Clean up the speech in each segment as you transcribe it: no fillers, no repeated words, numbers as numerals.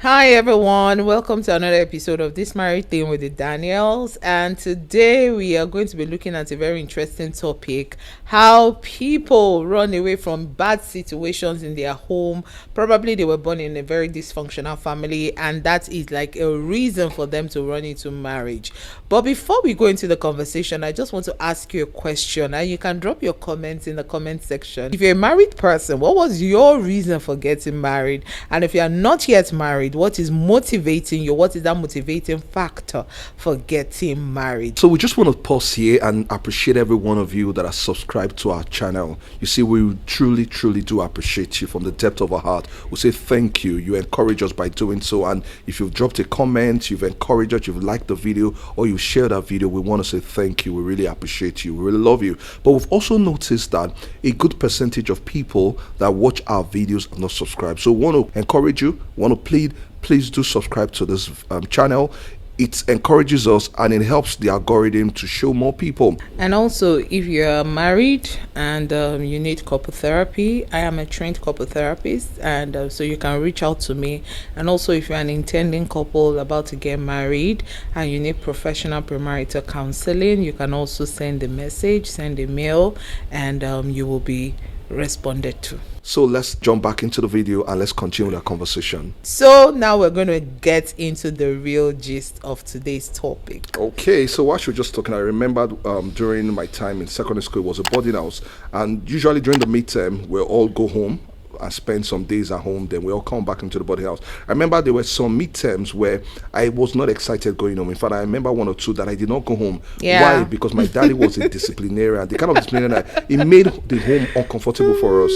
Hi everyone, welcome to another episode of This Married Thing with the Daniels, and today we are going to be looking at a very interesting topic: how people run away from bad situations in their home. Probably they were born in a very dysfunctional family, and that is like a reason for them to run into marriage. But before we go into the conversation, I just want to ask you a question, and you can drop your comments in the comment section. If you're a married person, what was your reason for getting married? And if you are not yet married, what is motivating you? What is that motivating factor for getting married? So we just want to pause here and appreciate every one of you that are subscribed to our channel. You see, we truly do appreciate you from the depth of our heart. We say thank you. You encourage us by doing so, and if you've dropped a comment, you've encouraged us, you've liked the video, or you shared that video, we want to say thank you. We really appreciate you. We really love you. But we've also noticed that a good percentage of people that watch our videos are not subscribed. So we want to encourage you, want to plead, please do subscribe to this channel. It encourages us and it helps the algorithm to show more people. And also, if you're married and you need couple therapy, I am a trained couple therapist, and so you can reach out to me. And also, if you're an intending couple about to get married and you need professional premarital counseling, you can also send a message, send a mail, and you will be responded to. So let's jump back into the video and let's continue with our conversation. So now we're going to get into the real gist of today's topic. Okay, so while she was just talking, I remembered during my time in secondary school, it was a boarding house, and usually during the midterm we'll all go home and spend some days at home, then we all come back into the boarding house. I remember there were some midterms where I was not excited going home. In fact, I remember one or two that I did not go home. Yeah. Why? Because my daddy was a disciplinarian. The kind of disciplinarian that it made the home uncomfortable for us.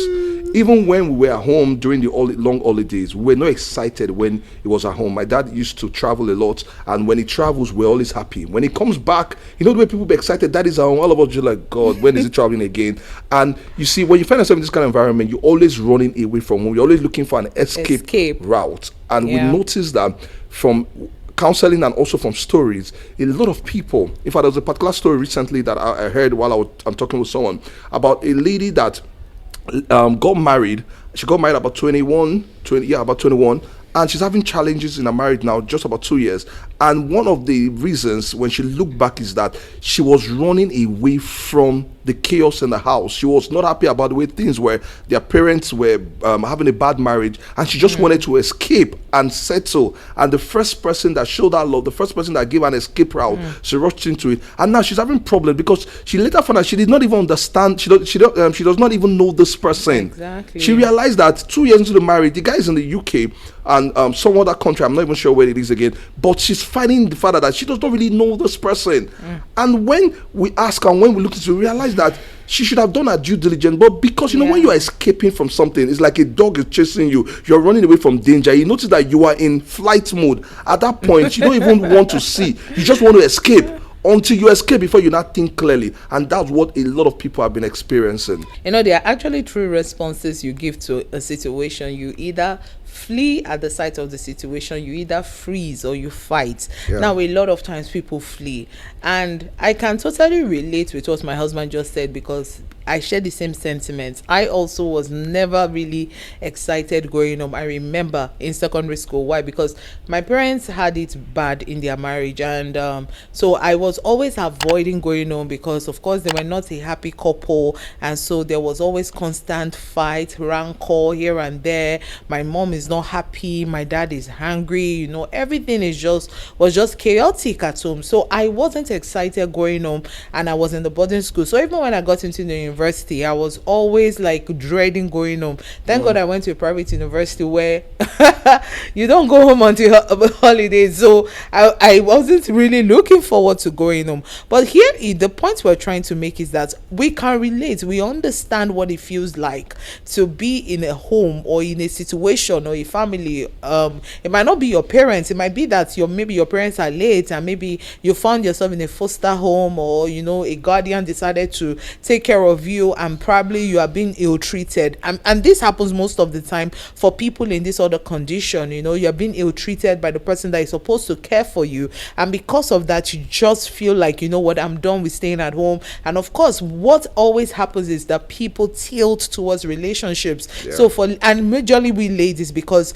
Even when we were at home during the long holidays, we were not excited when he was at home. My dad used to travel a lot, and when he travels, we're always happy. When he comes back, you know the way people be excited, daddy's at home, all of us just like, God, when is he traveling again? And you see, when you find yourself in this kind of environment, you're always running away from home. You're always looking for an escape route. And we noticed that from counseling and also from stories, a lot of people, in fact, there was a particular story recently that I heard while I'm talking with someone about a lady that got married. She got married about 21, and she's having challenges in her marriage now, just about 2 years. And one of the reasons when she looked back is that she was running away from the chaos in the house. She was not happy about the way things were. Their parents were having a bad marriage, and she just wanted to escape and settle. And the first person that showed her love, the first person that gave her an escape route, she rushed into it. And now she's having problems because she later found out she did not even understand. She does not even know this person. Exactly. She realized that 2 years into the marriage, the guy is in the UK and some other country. I'm not even sure where it is again. But she's fighting the father that she does not really know this person. And when we ask her, when we look into it, we realize that she should have done her due diligence, but because you know when you are escaping from something, it's like a dog is chasing you, you're running away from danger. You notice that you are in flight mode. At that point, you don't even want to see, you just want to escape. Until you escape before you not think clearly. And that's what a lot of people have been experiencing. You know, there are actually three responses you give to a situation. You either flee at the sight of the situation, you either freeze, or you fight. Now, a lot of times people flee, and I can totally relate with what my husband just said, because I share the same sentiments. I also was never really excited going home. I remember in secondary school. Why? Because my parents had it bad in their marriage, and so I was always avoiding going home because, of course, they were not a happy couple, and so there was always constant fight, rancor here and there. My mom is not happy, my dad is hungry, you know, everything was just chaotic at home. So I wasn't excited going home, and I was in the boarding school. So even when I got into the university, I was always like dreading going home. Thank God I went to a private university where you don't go home until holidays. So I wasn't really looking forward to going home. But here, the point we're trying to make is that we can relate. We understand what it feels like to be in a home or in a situation or a family. It might not be your parents. It might be that maybe your parents are late, and maybe you found yourself in a foster home, or you know, a guardian decided to take care of you, and probably you are being ill-treated. And this happens most of the time for people in this other condition. You know, you're being ill-treated by the person that is supposed to care for you, and because of that, you just feel like, you know what, I'm done with staying at home. And of course, what always happens is that people tilt towards relationships. So and majorly we ladies, because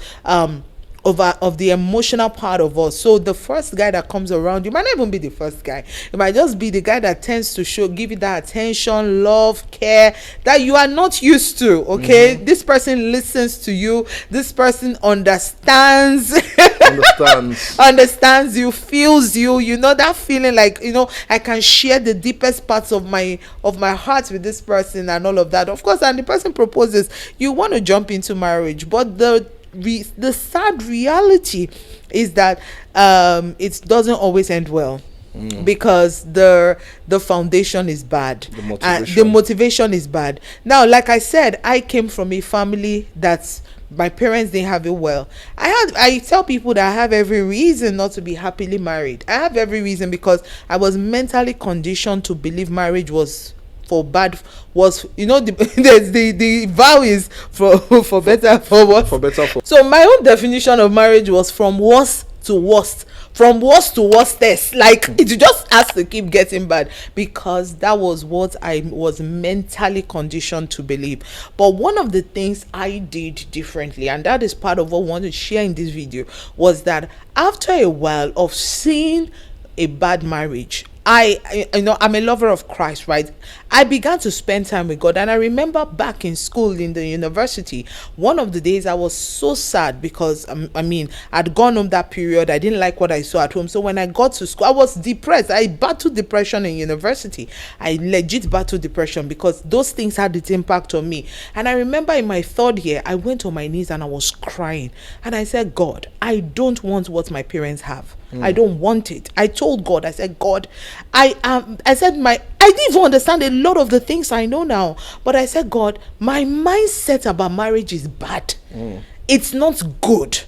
of the emotional part of us. So the first guy that comes around, you might not even be the first guy. It might just be the guy that tends to give you that attention, love, care that you are not used to. Okay, this person listens to you. This person understands you, feels you. You know that feeling like, I can share the deepest parts of my heart with this person and all of that. Of course, and the person proposes, you want to jump into marriage, but the sad reality is that it doesn't always end well, because the foundation is bad, the motivation is bad. Now, like I said, I came from a family that's, my parents didn't have it well. I tell people that I have every reason not to be happily married. I have every reason, because I was mentally conditioned to believe marriage was for bad, the vow is for better, for what? For better. So my own definition of marriage was from worst to worst, from worst to worstest. Like, it just has to keep getting bad, because that was what I was mentally conditioned to believe. But one of the things I did differently, and that is part of what I want to share in this video, was that after a while of seeing a bad marriage, I'm a lover of Christ, right? I began to spend time with God. And I remember back in school, in the university, one of the days I was so sad, because I'd gone home that period. I didn't like what I saw at home. So when I got to school, I was depressed. I battled depression in university. I legit battled depression, because those things had its impact on me. And I remember in my third year, I went on my knees and I was crying. And I said, God, I don't want what my parents have. I don't want it. I told God, I said, God, I didn't even understand a lot of the things I know now. But I said, God, my mindset about marriage is bad. It's not good.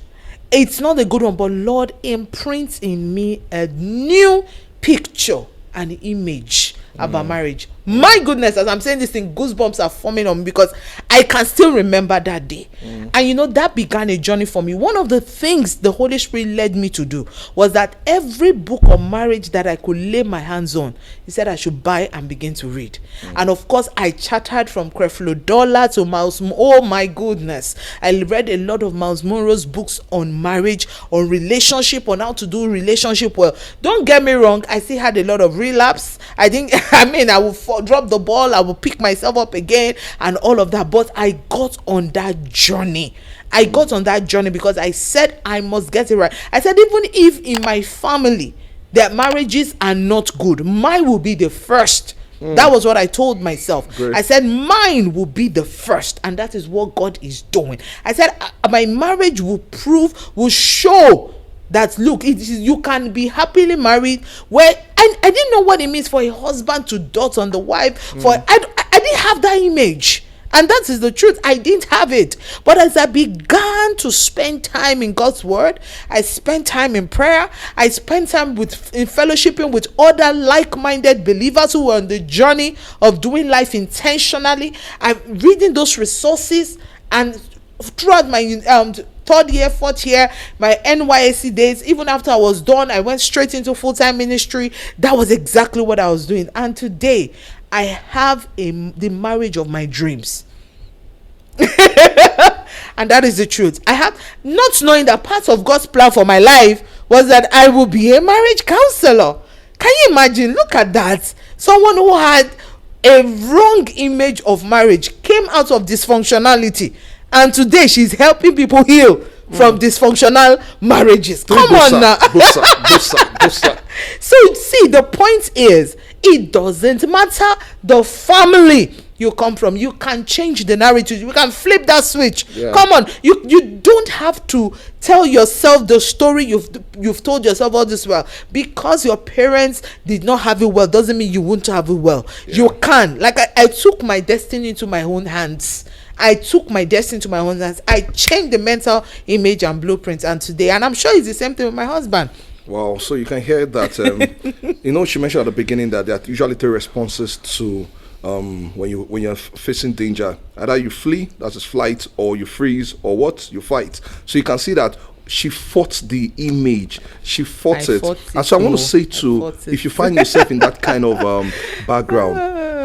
It's not a good one. But Lord, imprint in me a new picture, an image about marriage. My goodness, as I'm saying this thing, goosebumps are forming on me, because I can still remember that day. And that began a journey for me. One of the things the Holy Spirit led me to do was that every book of marriage that I could lay my hands on, he said I should buy and begin to read. And of course, I chattered from 𝗏𝗏 to Miles. Oh my goodness, I read a lot of Miles Monroe's books on marriage, on relationship, on how to do relationship well. Don't get me wrong, I still had a lot of relapse. I will drop the ball, I will pick myself up again and all of that. But I got on that journey. Because I said I must get it right. I said, even if in my family their marriages are not good, mine will be the first. That was what I told myself. Great. I said mine will be the first, and that is what God is doing. I said my marriage will show that, look, you can be happily married, where I didn't know what it means for a husband to dote on the wife. I didn't have that image. And that is the truth. I didn't have it. But as I began to spend time in God's word, I spent time in prayer, I spent time in fellowshipping with other like-minded believers who were on the journey of doing life intentionally. I'm reading those resources, and throughout my third year, fourth year, my NYSC days, even after I was done, I went straight into full-time ministry. That was exactly what I was doing. And today, I have the marriage of my dreams. And that is the truth. I have, not knowing that part of God's plan for my life was that I will be a marriage counselor. Can you imagine? Look at that. Someone who had a wrong image of marriage came out of dysfunctionality, and today she's helping people heal from dysfunctional marriages. Come on now. So see, the point is, it doesn't matter the family you come from. You can change the narrative. You can flip that switch. Come on, you don't have to tell yourself the story you've told yourself all this while. Because your parents did not have it well doesn't mean you won't have it well. You can. Like I took my destiny into my own hands. I changed the mental image and blueprint, and today, and I'm sure it's the same thing with my husband. Wow, so you can hear that, she mentioned at the beginning that there are usually 3 responses to when you're facing danger. Either you flee, that is flight, or you freeze, or what? You fight. So you can see that she fought the image. She fought it. And so I want to say if you find yourself in that kind of background,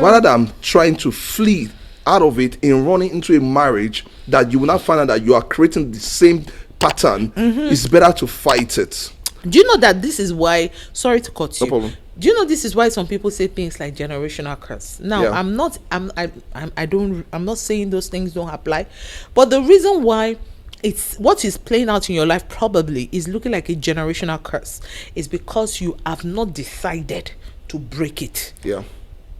rather than trying to flee out of it in running into a marriage that you will not find out that you are creating the same pattern, it's better to fight it. Do you know that this is why, sorry to cut you. No problem. Do you know this is why some people say things like generational curse? Now, Yeah. I'm not saying those things don't apply, but the reason why it's what is playing out in your life probably is looking like a generational curse is because you have not decided to break it. Yeah.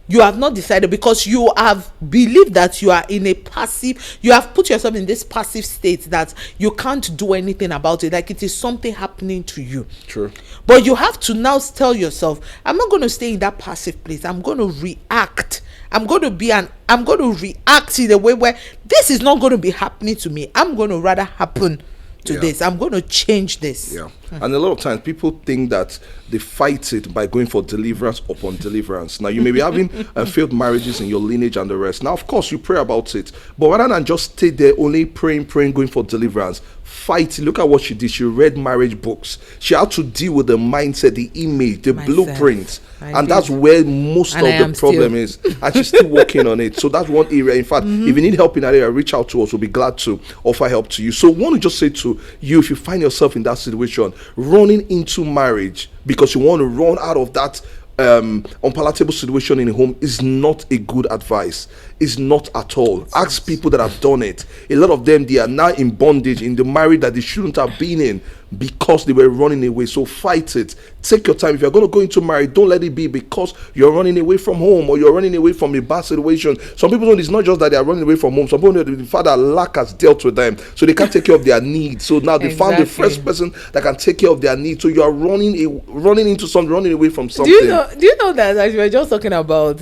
You have not decided because you have believed that you are in a passive, you have put yourself in this passive state that you can't do anything about it, like it is something happening to you. True. But you have to now tell yourself, I'm not going to stay in that passive place. I'm going to react. I'm going to react in a way where this is not going to be happening to me. I'm going to rather happen to this. I'm going to change this. Yeah. And a lot of times people think that they fight it by going for deliverance upon deliverance. Now, you may be having failed marriages in your lineage and the rest. Now, of course, you pray about it. But rather than just stay there only praying, going for deliverance, fight. Look at what she did. She read marriage books. She had to deal with the mindset, the image, the blueprint. And that's where most of the problem is. And she's still working on it. So that's one area. In fact, if you need help in that area, reach out to us. We'll be glad to offer help to you. So I want to just say to you, if you find yourself in that situation, running into marriage because you want to run out of that unpalatable situation in a home is not a good advice. Is not at all. Ask people that have done it. A lot of them, they are now in bondage in the marriage that they shouldn't have been in because they were running away. So fight it. Take your time. If you're going to go into marriage, don't let it be because you're running away from home or you're running away from a bad situation. Some people know it's not just that they are running away from home. Some people know the father lack has dealt with them, so they can't take care of their needs. So now they found the first person that can take care of their needs. So you are running into something, running away from something. Do you know that as we were just talking about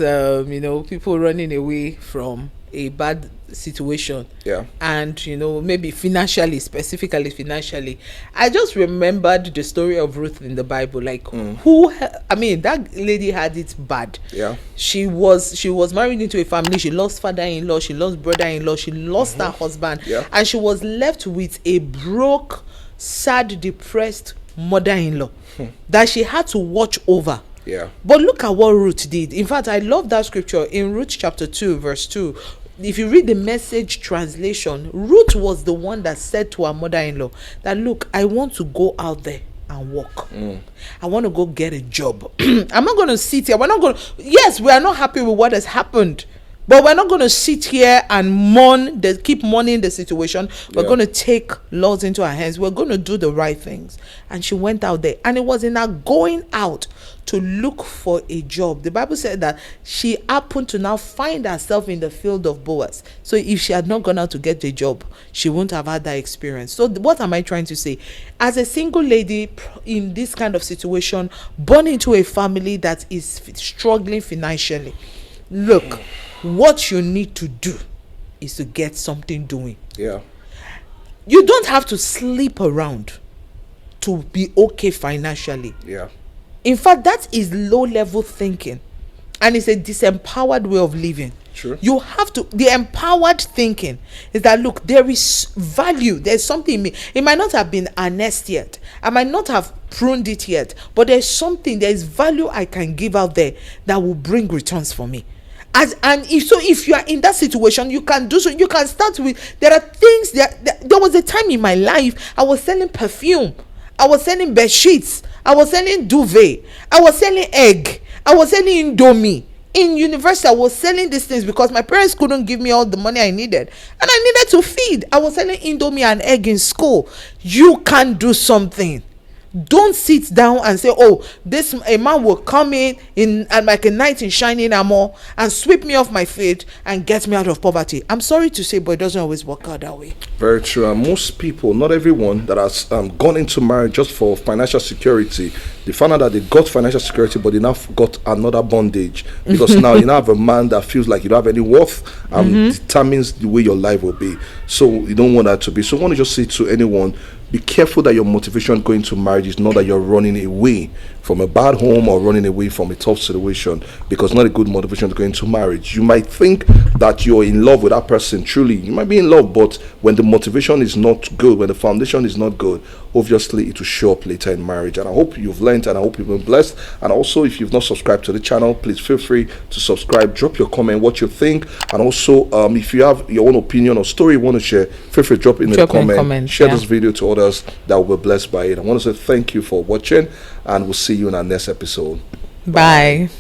people running away from a bad situation, and maybe specifically financially, I just remembered the story of Ruth in the Bible. Like that lady had it bad. She was married into a family. She lost father-in-law, she lost brother-in-law, she lost her husband, and she was left with a broke, sad, depressed mother-in-law that she had to watch over. But look at what Ruth did. In fact, I love that scripture in Ruth chapter 2 verse 2. If you read the Message translation, Ruth was the one that said to her mother-in-law that, look, I want to go out there and work. I want to go get a job. I'm not going to sit here. Yes, we are not happy with what has happened, but we're not going to sit here and keep mourning the situation. We're going to take laws into our hands. We're going to do the right things. And she went out there. And it was in her going out to look for a job. The Bible said that she happened to now find herself in the field of Boaz. So if she had not gone out to get a job, she wouldn't have had that experience. So what am I trying to say? As a single lady in this kind of situation, born into a family that is struggling financially, look, what you need to do is to get something doing. You don't have to sleep around to be okay financially. In fact, that is low-level thinking, and it's a disempowered way of living. You have to. The empowered thinking is that, look, there is value. There's something in me. It might not have been harnessed yet. I might not have pruned it yet, but there's something. There is value I can give out there that will bring returns for me. If you are in that situation, you can do so. You can start with, there are things that there was a time in my life I was selling perfume, I was selling bed sheets, I was selling duvet, I was selling egg, I was selling Indomie. In university, I was selling these things because my parents couldn't give me all the money I needed, and I needed to feed. I was selling Indomie and egg in school. You can do something. Don't sit down and say, oh, a man will come in like a knight in shining armor and sweep me off my feet and get me out of poverty. I'm sorry to say, but it doesn't always work out that way. Very true. And most people, not everyone that has gone into marriage just for financial security, they found out that they got financial security, but they now got another bondage, because now you now have a man that feels like you don't have any worth and determines the way your life will be. So you don't want that to be. So I want to just say to anyone, be careful that your motivation going to marriage is not that you're running away from a bad home or running away from a tough situation, because not a good motivation to go into marriage. You might think that you're in love with that person. Truly, you might be in love, but when the motivation is not good, when the foundation is not good, obviously it will show up later in marriage. And I hope you've learned, and I hope you've been blessed. And also, if you've not subscribed to the channel, please feel free to subscribe. Drop your comment, what you think, and also if you have your own opinion or story you want to share, feel free to drop in the comment. Share this video to others others that will be blessed by it. I want to say thank you for watching, and we'll see you in our next episode. Bye.